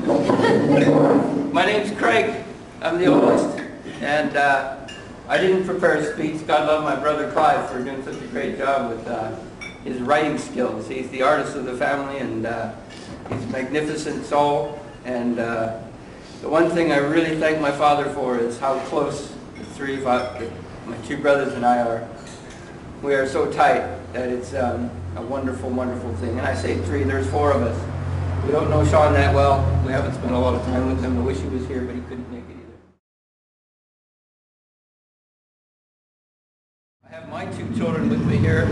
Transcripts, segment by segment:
My name's Craig. I'm the oldest, and I didn't prepare a speech. God love my brother Clive for doing such a great job with his writing skills. He's the artist of the family, and he's a magnificent soul. And the one thing I really thank my father for is how close the three of us, my two brothers and I are. We are so tight that it's a wonderful, wonderful thing. And I say three, there's four of us. We don't know Sean that well. We haven't spent a lot of time with him. I wish he was here, but he couldn't make it either. I have my two children with me here.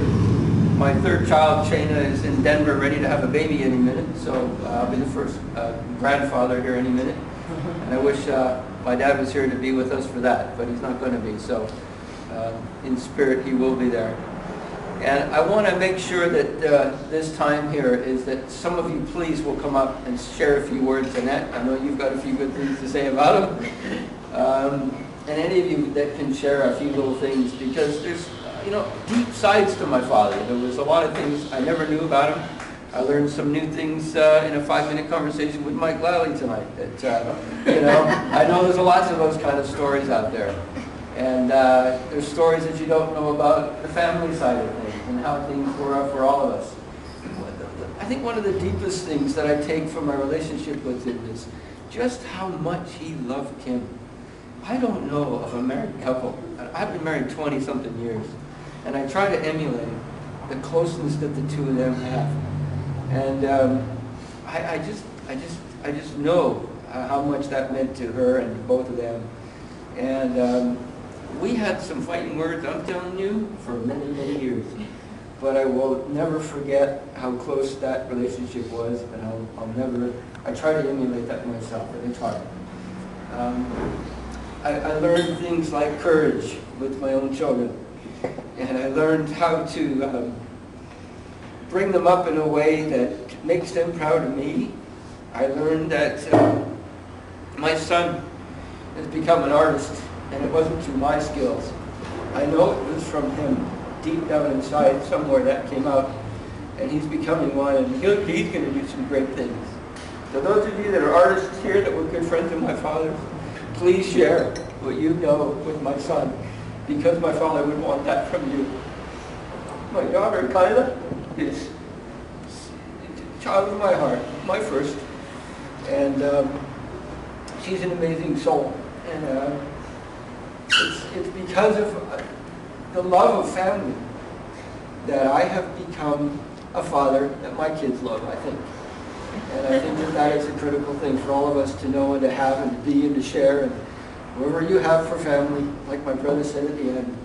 My third child, Shayna, is in Denver ready to have a baby any minute, so I'll be the first grandfather here any minute. And I wish my dad was here to be with us for that, but he's not going to be, so in spirit he will be there. And I want to make sure that this time here is that some of you please will come up and share a few words. Annette, I know you've got a few good things to say about him. And any of you that can share a few little things, because there's deep sides to my father. There was a lot of things I never knew about him. I learned some new things in a 5-minute conversation with Mike Lally tonight. That, I know there's lots of those kind of stories out there. And there's stories that you don't know about the family side of things and how things were for all of us. I think one of the deepest things that I take from my relationship with him is just how much he loved Kim. I don't know of a married couple. I've been married 20-something years, and I try to emulate the closeness that the two of them have. And I just know how much that meant to her and both of them. And we had some fighting words, I'm telling you, for many, many years. But I will never forget how close that relationship was, and I try to emulate that myself, but it's hard. I learned things like courage with my own children, and I learned how to bring them up in a way that makes them proud of me. I learned that my son has become an artist, and it wasn't through my skills. I know it was from him, deep down inside somewhere that came out, and he's becoming one, and he's going to do some great things. So those of you that are artists here that were good friends of my father's, please share what you know with my son, because my father would want that from you. My daughter, Kyla, is a child of my heart, my first, and she's an amazing soul. And it's because of the love of family that I have become a father that my kids love, I think. And I think that is a critical thing for all of us to know and to have and to be and to share. And whatever you have for family, like my brother said at the end,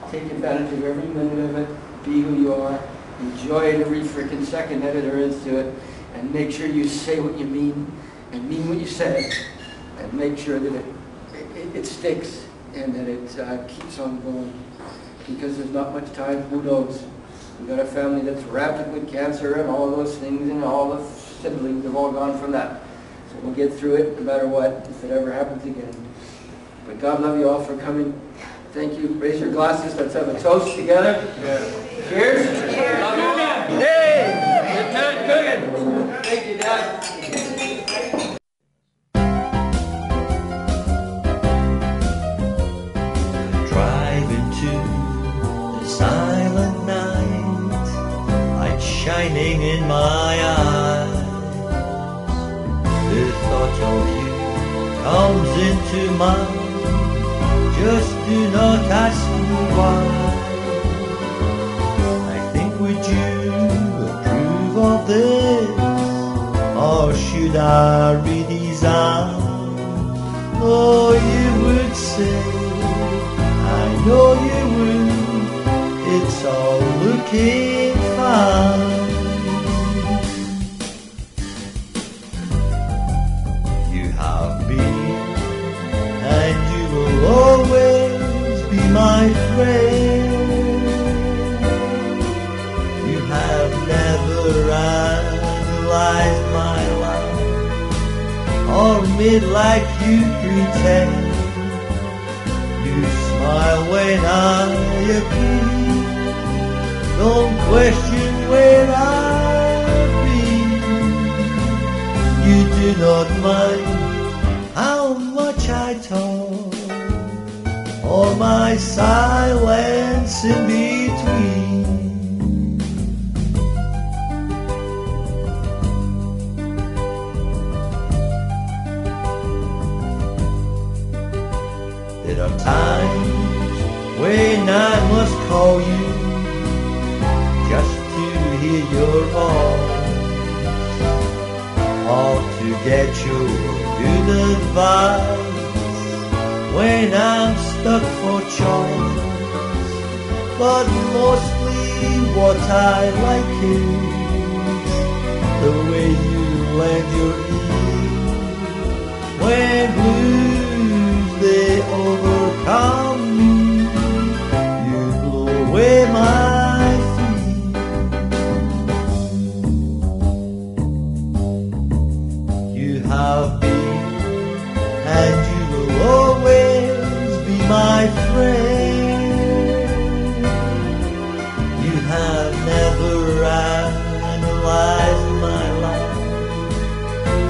take advantage of every minute of it, be who you are, enjoy it every freaking second that there is to it, and make sure you say what you mean and mean what you say, and make sure that it sticks and that it keeps on going, because there's not much time. Who knows? We've got a family that's ravaged with cancer and all those things, and all the siblings have all gone from that. So we'll get through it no matter what, if it ever happens again. But God love you all for coming. Thank you. Raise your glasses. Let's have a toast together. Yeah. Cheers. Cheers. Hey! Lieutenant Coogan. Thank you, Dad. Silent night, light shining in my eyes. The thought of you comes into mind. Just do not ask me why. I think, would you approve of this, or should I redesign? Oh, you would say, I know you would. It's all looking fine. You have been, and you will always be my friend. You have never analyzed my life, or made like you pretend. You smile when I appear. Don't question where I've been. You do do not mind how much I talk, or my silence in between. There are times when I must call you just to hear your voice, or to get your good advice when I'm stuck for choice. But mostly what I like is the way you lend your ear when blues they overcome me. You blow away my fear. You have been and you will always be my friend. You have never analyzed my life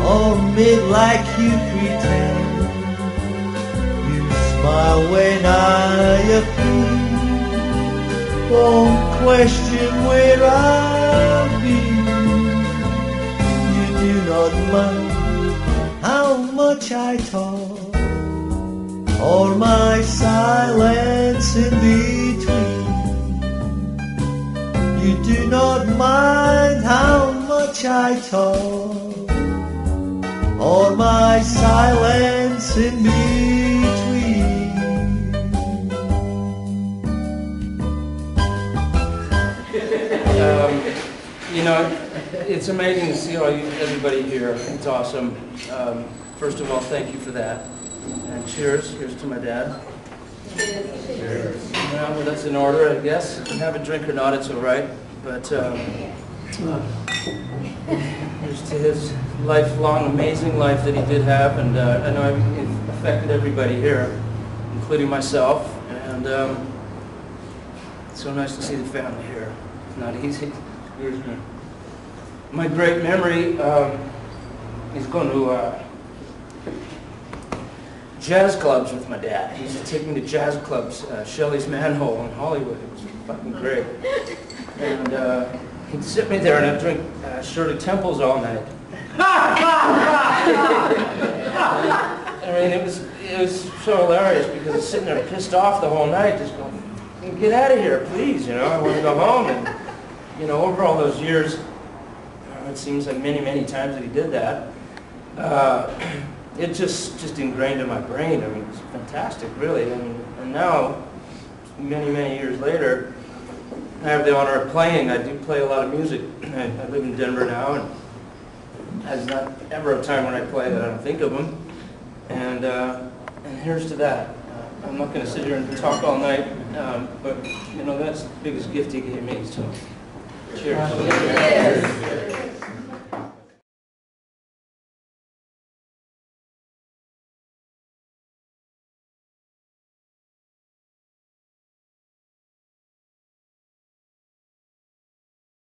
or made like you pretend. You smile when I appear. Don't question where I've been. You do not mind how much I talk, or my silence in between. You do not mind how much I talk, or my silence in between. You know, it's amazing to see everybody here. It's awesome. First of all, thank you for that. And cheers. Here's to my dad. Cheers. Well, that's in order, I guess. If you have a drink or not, it's all right. But here's to his lifelong, amazing life that he did have. And I know it affected everybody here, including myself. And it's so nice to see the family here. It's not easy. Excuse me. My great memory is going to jazz clubs with my dad. He used to take me to jazz clubs, Shelley's Manhole in Hollywood. It was fucking great. And he'd sit me there and I'd drink Shirley Temples all night. I mean, it was so hilarious because I was sitting there pissed off the whole night, just going, get out of here, please, you know, I want to go home. And, you know, over all those years, it seems like many, many times that he did that, it just ingrained in my brain. I mean, it's fantastic, really. I mean, and now, many, many years later, I have the honor of playing. I do play a lot of music. I live in Denver now, and there's not ever a time when I play that I don't think of him. And here's to that. I'm not going to sit here and talk all night, but, you know, that's the biggest gift he gave me, so cheers.